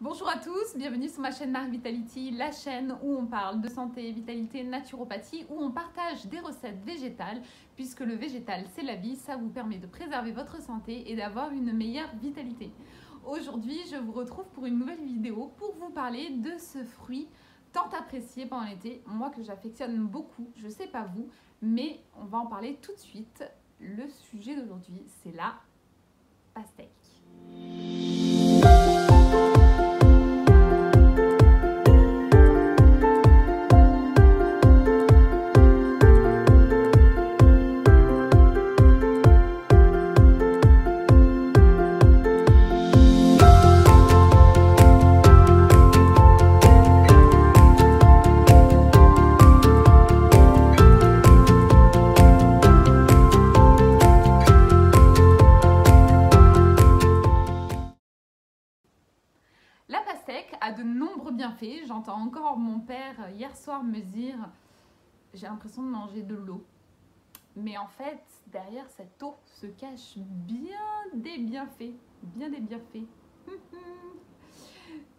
Bonjour à tous, bienvenue sur ma chaîne Marc Vitality, la chaîne où on parle de santé, vitalité, naturopathie, où on partage des recettes végétales, puisque le végétal c'est la vie, ça vous permet de préserver votre santé et d'avoir une meilleure vitalité. Aujourd'hui, je vous retrouve pour une nouvelle vidéo pour vous parler de ce fruit tant apprécié pendant l'été, moi que j'affectionne beaucoup, je sais pas vous, mais on va en parler tout de suite. Le sujet d'aujourd'hui, c'est la pastèque. La pastèque a de nombreux bienfaits. J'entends encore mon père hier soir me dire « j'ai l'impression de manger de l'eau ». Mais en fait, derrière cette eau se cachent bien des bienfaits.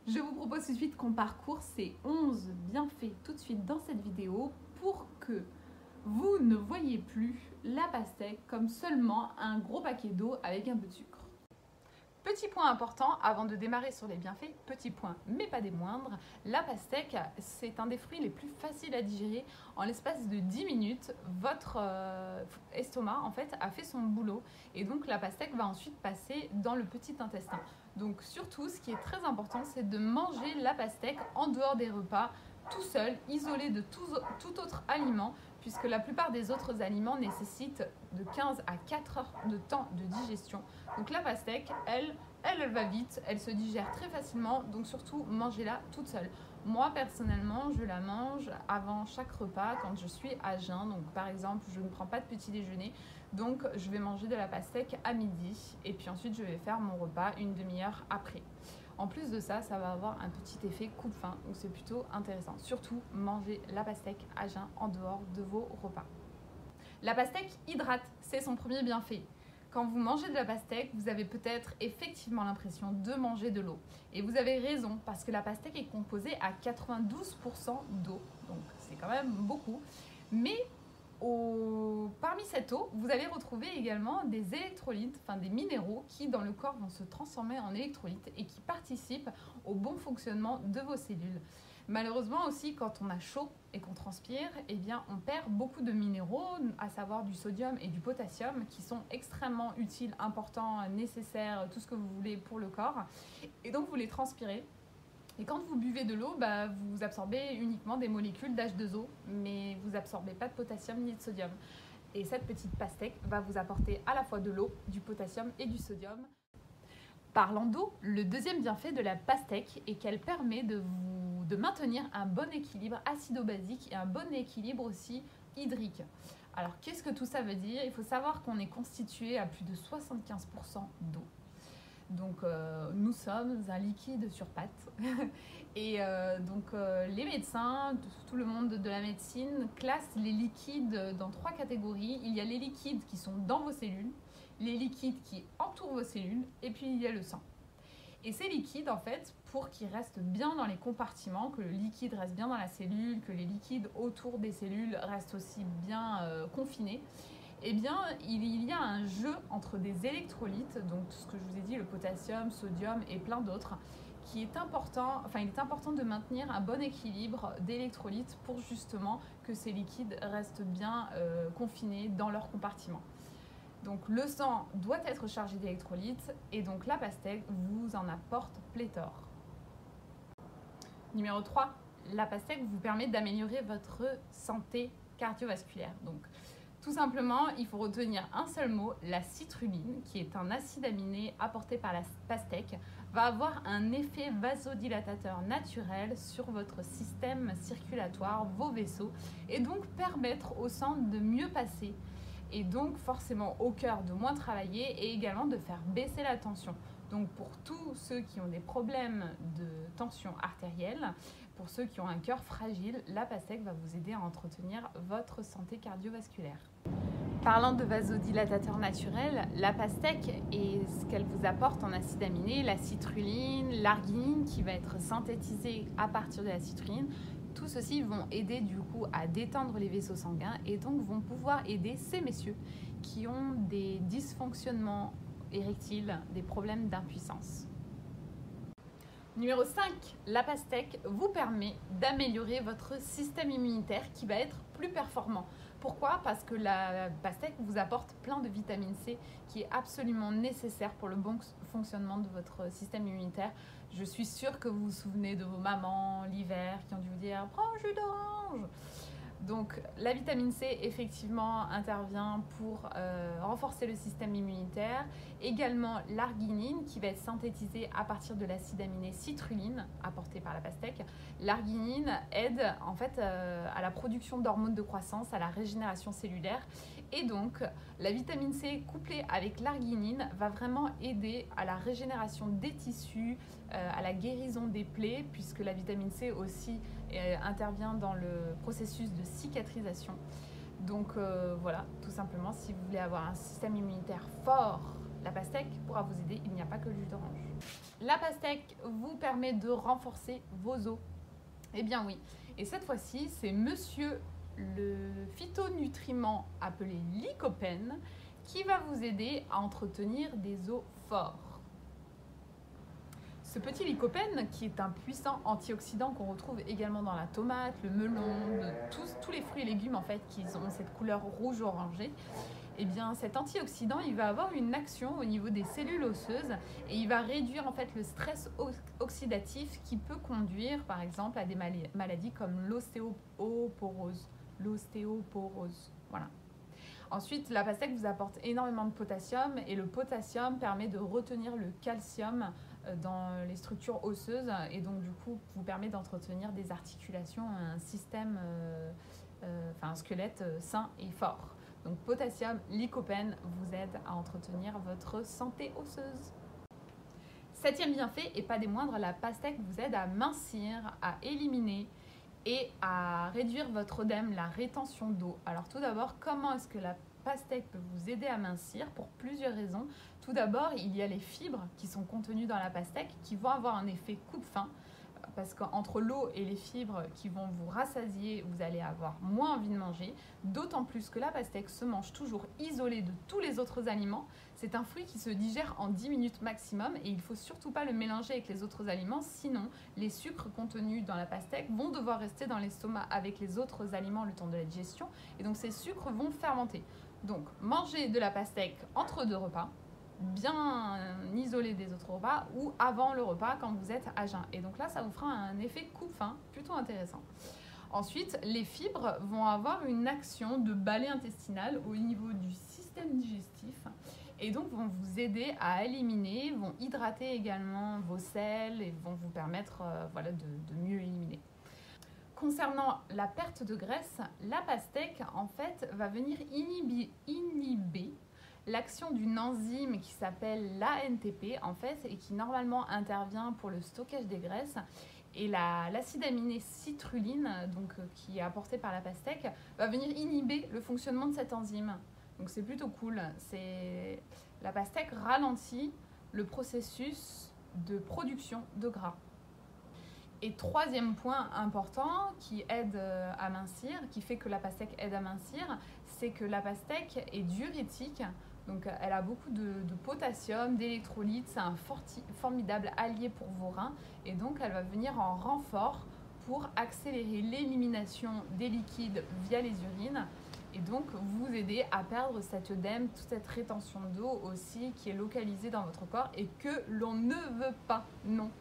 Je vous propose tout de suite qu'on parcourt ces 11 bienfaits tout de suite dans cette vidéo pour que vous ne voyez plus la pastèque comme seulement un gros paquet d'eau avec un peu de sucre. Petit point important, avant de démarrer sur les bienfaits, petit point mais pas des moindres, la pastèque c'est un des fruits les plus faciles à digérer. En l'espace de 10 minutes, votre estomac en fait a fait son boulot et donc la pastèque va ensuite passer dans le petit intestin. Donc surtout, ce qui est très important, c'est de manger la pastèque en dehors des repas, tout seul, isolé de tout autre aliment, puisque la plupart des autres aliments nécessitent de 15 à 4 heures de temps de digestion. Donc la pastèque, elle va vite, elle se digère très facilement, donc surtout mangez-la toute seule. Moi personnellement, je la mange avant chaque repas quand je suis à jeun. Donc par exemple, je ne prends pas de petit déjeuner, donc je vais manger de la pastèque à midi et puis ensuite je vais faire mon repas une demi-heure après. En plus de ça, ça va avoir un petit effet coupe-faim, donc c'est plutôt intéressant. Surtout, mangez la pastèque à jeun en dehors de vos repas. La pastèque hydrate, c'est son premier bienfait. Quand vous mangez de la pastèque, vous avez peut-être effectivement l'impression de manger de l'eau. Et vous avez raison, parce que la pastèque est composée à 92% d'eau, donc c'est quand même beaucoup. Mais parmi cette eau, vous allez retrouver également des électrolytes, enfin des minéraux qui dans le corps vont se transformer en électrolytes et qui participent au bon fonctionnement de vos cellules. Malheureusement aussi, quand on a chaud et qu'on transpire, eh bien, on perd beaucoup de minéraux, à savoir du sodium et du potassium, qui sont extrêmement utiles, importants, nécessaires, tout ce que vous voulez pour le corps. Et donc, vous les transpirez. Et quand vous buvez de l'eau, vous absorbez uniquement des molécules d'H2O, mais vous n'absorbez pas de potassium ni de sodium. Et cette petite pastèque va vous apporter à la fois de l'eau, du potassium et du sodium. Parlant d'eau, le deuxième bienfait de la pastèque est qu'elle permet de maintenir un bon équilibre acido-basique et un bon équilibre aussi hydrique. Alors qu'est-ce que tout ça veut dire? Il faut savoir qu'on est constitué à plus de 75% d'eau. Donc nous sommes un liquide sur pattes et les médecins, tout le monde de la médecine classe les liquides dans 3 catégories. Il y a les liquides qui sont dans vos cellules, les liquides qui entourent vos cellules et puis il y a le sang. Et ces liquides, en fait, pour qu'ils restent bien dans les compartiments, que le liquide reste bien dans la cellule, que les liquides autour des cellules restent aussi bien confinés, eh bien, il y a un jeu entre des électrolytes, donc tout ce que je vous ai dit, le potassium, sodium et plein d'autres, qui est important, il est important de maintenir un bon équilibre d'électrolytes pour justement que ces liquides restent bien confinés dans leurs compartiments. Donc le sang doit être chargé d'électrolytes et donc la pastèque vous en apporte pléthore. Numéro 3, la pastèque vous permet d'améliorer votre santé cardiovasculaire. Donc tout simplement, il faut retenir un seul mot, la citrulline, qui est un acide aminé apporté par la pastèque, va avoir un effet vasodilatateur naturel sur votre système circulatoire, vos vaisseaux, et donc permettre au sang de mieux passer, et donc forcément au cœur de moins travailler, et également de faire baisser la tension. Donc pour tous ceux qui ont des problèmes de tension artérielle, pour ceux qui ont un cœur fragile, la pastèque va vous aider à entretenir votre santé cardiovasculaire. Parlant de vasodilatateurs naturels, la pastèque et ce qu'elle vous apporte en acides aminés, la citrulline, l'arginine qui va être synthétisée à partir de la citrulline, tout ceci vont aider du coup à détendre les vaisseaux sanguins et donc vont pouvoir aider ces messieurs qui ont des dysfonctionnements érectiles, des problèmes d'impuissance. Numéro 5, la pastèque vous permet d'améliorer votre système immunitaire qui va être plus performant. Pourquoi? Parce que la pastèque vous apporte plein de vitamine C qui est absolument nécessaire pour le bon fonctionnement de votre système immunitaire. Je suis sûre que vous vous souvenez de vos mamans l'hiver qui ont dû vous dire « prends un jus d'orange ». Donc la vitamine C effectivement intervient pour renforcer le système immunitaire. Également l'arginine qui va être synthétisée à partir de l'acide aminé citrulline apporté par la pastèque. L'arginine aide en fait à la production d'hormones de croissance, à la régénération cellulaire. Et donc la vitamine C couplée avec l'arginine va vraiment aider à la régénération des tissus, à la guérison des plaies, puisque la vitamine C aussi intervient dans le processus de cicatrisation. Donc voilà, tout simplement, si vous voulez avoir un système immunitaire fort, la pastèque pourra vous aider, il n'y a pas que le jus d'orange. La pastèque vous permet de renforcer vos os. Eh bien oui, et cette fois-ci, c'est monsieur le phytonutriment appelé lycopène qui va vous aider à entretenir des os forts. Ce petit lycopène, qui est un puissant antioxydant qu'on retrouve également dans la tomate, le melon, tous les fruits et légumes en fait qui ont cette couleur rouge-orangée, eh bien cet antioxydant il va avoir une action au niveau des cellules osseuses et il va réduire en fait le stress oxydatif qui peut conduire par exemple à des maladies comme l'ostéoporose. Voilà. Ensuite, la pastèque vous apporte énormément de potassium et le potassium permet de retenir le calcium dans les structures osseuses et donc du coup vous permet d'entretenir des articulations, un système, un squelette sain et fort. Donc potassium, lycopène vous aide à entretenir votre santé osseuse. Septième bienfait, et pas des moindres, la pastèque vous aide à mincir, à éliminer et à réduire votre œdème, la rétention d'eau. Alors tout d'abord, comment est-ce que la pastèque peut vous aider à mincir? Pour plusieurs raisons. Tout d'abord, il y a les fibres qui sont contenues dans la pastèque qui vont avoir un effet coupe-faim parce qu'entre l'eau et les fibres qui vont vous rassasier, vous allez avoir moins envie de manger, d'autant plus que la pastèque se mange toujours isolée de tous les autres aliments. C'est un fruit qui se digère en 10 minutes maximum et il ne faut surtout pas le mélanger avec les autres aliments, sinon les sucres contenus dans la pastèque vont devoir rester dans l'estomac avec les autres aliments le temps de la digestion et donc ces sucres vont fermenter. Donc mangez de la pastèque entre deux repas, bien isolé des autres repas ou avant le repas quand vous êtes à jeun. Et donc là, ça vous fera un effet coupe-faim plutôt intéressant. Ensuite, les fibres vont avoir une action de balai intestinal au niveau du système digestif et donc vont vous aider à éliminer, vont hydrater également vos selles et vont vous permettre de mieux éliminer. Concernant la perte de graisse, la pastèque en fait va venir inhiber l'action d'une enzyme qui s'appelle l'ANTP en fait et qui normalement intervient pour le stockage des graisses et l'acide aminé citrulline donc, qui est apporté par la pastèque va venir inhiber le fonctionnement de cette enzyme. Donc c'est plutôt cool. La pastèque ralentit le processus de production de gras. Et troisième point important qui aide à mincir, qui fait que la pastèque aide à mincir, c'est que la pastèque est diurétique. Donc elle a beaucoup de potassium, d'électrolytes, c'est un formidable allié pour vos reins et donc elle va venir en renfort pour accélérer l'élimination des liquides via les urines et donc vous aider à perdre cet œdème, toute cette rétention d'eau aussi qui est localisée dans votre corps et que l'on ne veut pas, non.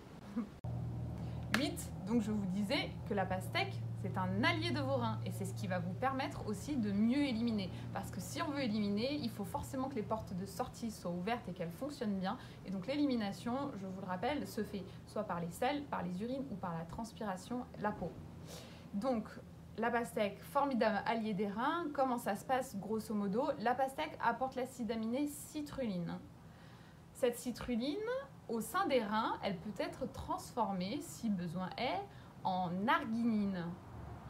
8, donc je vous disais que la pastèque c'est un allié de vos reins et c'est ce qui va vous permettre aussi de mieux éliminer. Parce que si on veut éliminer, il faut forcément que les portes de sortie soient ouvertes et qu'elles fonctionnent bien. Et donc l'élimination, je vous le rappelle, se fait soit par les selles, par les urines ou par la transpiration, la peau. Donc la pastèque, formidable allié des reins. Comment ça se passe grosso modo? La pastèque apporte l'acide aminé citrulline. Cette citrulline, au sein des reins, elle peut être transformée, si besoin est, en arginine.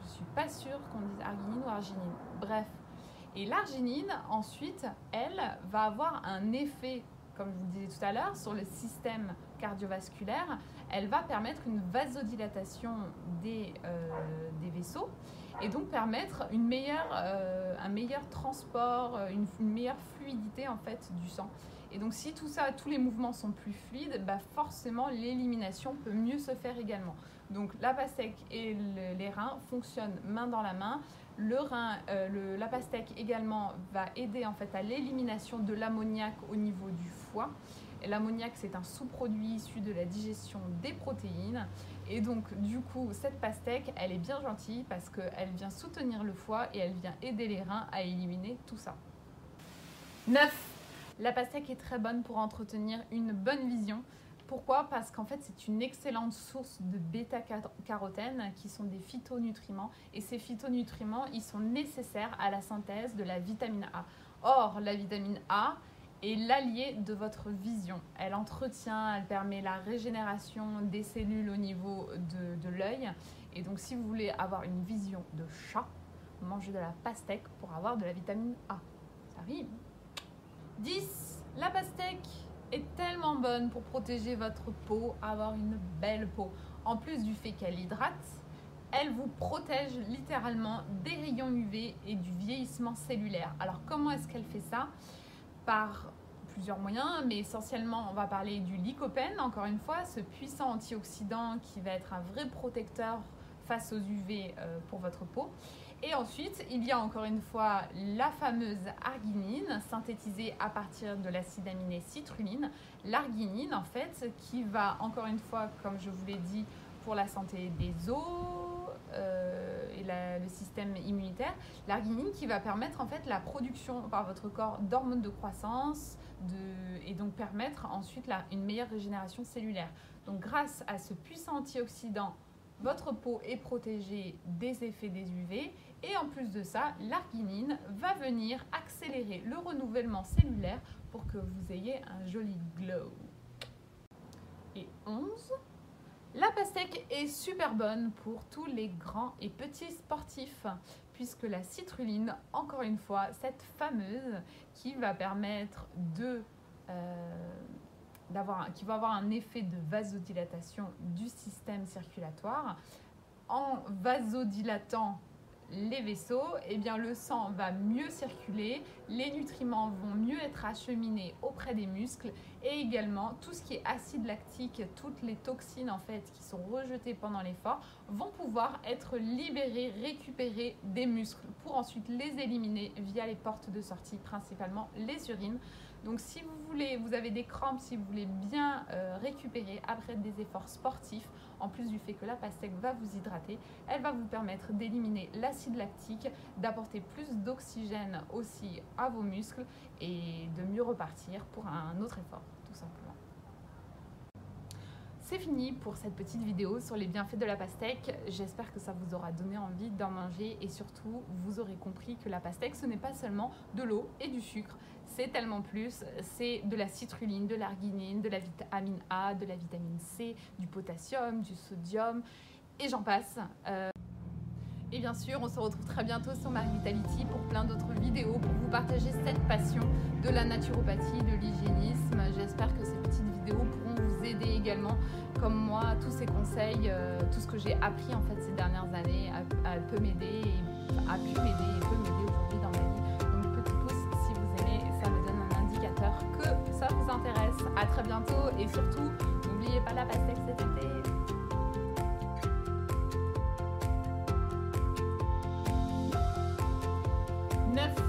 Je ne suis pas sûre qu'on dise arginine ou arginine. Bref. Et l'arginine, ensuite, elle va avoir un effet, comme je vous le disais tout à l'heure, sur le système cardiovasculaire. Elle va permettre une vasodilatation des vaisseaux et donc permettre un meilleur transport, une meilleure fluidité en fait du sang. Et donc si tout ça, tous les mouvements sont plus fluides, bah forcément l'élimination peut mieux se faire également. Donc la pastèque et les reins fonctionnent main dans la main. La pastèque également va aider en fait à l'élimination de l'ammoniac au niveau du foie. Et l'ammoniac, c'est un sous-produit issu de la digestion des protéines. Et donc, du coup, cette pastèque, elle est bien gentille parce qu'elle vient soutenir le foie et elle vient aider les reins à éliminer tout ça. 9. La pastèque est très bonne pour entretenir une bonne vision. Pourquoi ? Parce qu'en fait, c'est une excellente source de bêta-carotène qui sont des phytonutriments. Et ces phytonutriments, ils sont nécessaires à la synthèse de la vitamine A. Or, la vitamine A est l'allié de votre vision. Elle entretient, elle permet la régénération des cellules au niveau de l'œil. Et donc, si vous voulez avoir une vision de chat, mangez de la pastèque pour avoir de la vitamine A. Ça rime. 10. La pastèque est tellement bonne pour protéger votre peau, avoir une belle peau. En plus du fait qu'elle hydrate, elle vous protège littéralement des rayons UV et du vieillissement cellulaire. Alors comment est-ce qu'elle fait ça ? Par plusieurs moyens, mais essentiellement on va parler du lycopène, encore une fois, ce puissant antioxydant qui va être un vrai protecteur face aux UV pour votre peau. Et ensuite, il y a encore une fois la fameuse arginine, synthétisée à partir de l'acide aminé citrulline. L'arginine, en fait, qui va, encore une fois, comme je vous l'ai dit, pour la santé des os et le système immunitaire. L'arginine qui va permettre, en fait, la production par votre corps d'hormones de croissance et donc permettre ensuite une meilleure régénération cellulaire. Donc, grâce à ce puissant antioxydant, votre peau est protégée des effets des UV et en plus de ça, l'arginine va venir accélérer le renouvellement cellulaire pour que vous ayez un joli glow. Et 11, la pastèque est super bonne pour tous les grands et petits sportifs puisque la citrulline, encore une fois, cette fameuse qui va permettre qui va avoir un effet de vasodilatation du système circulatoire. En vasodilatant les vaisseaux, eh bien, le sang va mieux circuler, les nutriments vont mieux être acheminés auprès des muscles et également tout ce qui est acide lactique, toutes les toxines en fait qui sont rejetées pendant l'effort vont pouvoir être libérées, récupérées des muscles pour ensuite les éliminer via les portes de sortie, principalement les urines. Donc si vous avez des crampes, si vous voulez bien récupérer après des efforts sportifs, en plus du fait que la pastèque va vous hydrater, elle va vous permettre d'éliminer l'acide lactique, d'apporter plus d'oxygène aussi à vos muscles et de mieux repartir pour un autre effort, tout simplement. C'est fini pour cette petite vidéo sur les bienfaits de la pastèque. J'espère que ça vous aura donné envie d'en manger et surtout, vous aurez compris que la pastèque, ce n'est pas seulement de l'eau et du sucre. C'est tellement plus, c'est de la citrulline, de l'arginine, de la vitamine A, de la vitamine C, du potassium, du sodium et j'en passe. Et bien sûr, on se retrouve très bientôt sur Marie-Vitality pour plein d'autres vidéos pour vous partager cette passion de la naturopathie, de l'hygiénisme. J'espère que ces petites vidéos pourront vous aider également, comme moi, tous ces conseils, tout ce que j'ai appris en fait ces dernières années peut m'aider et a pu m'aider et peut m'aider aujourd'hui dans ma vie. Donc petit pouce si vous aimez, ça me donne un indicateur que ça vous intéresse. À très bientôt et surtout, n'oubliez pas la pastèque cet été. Neuf.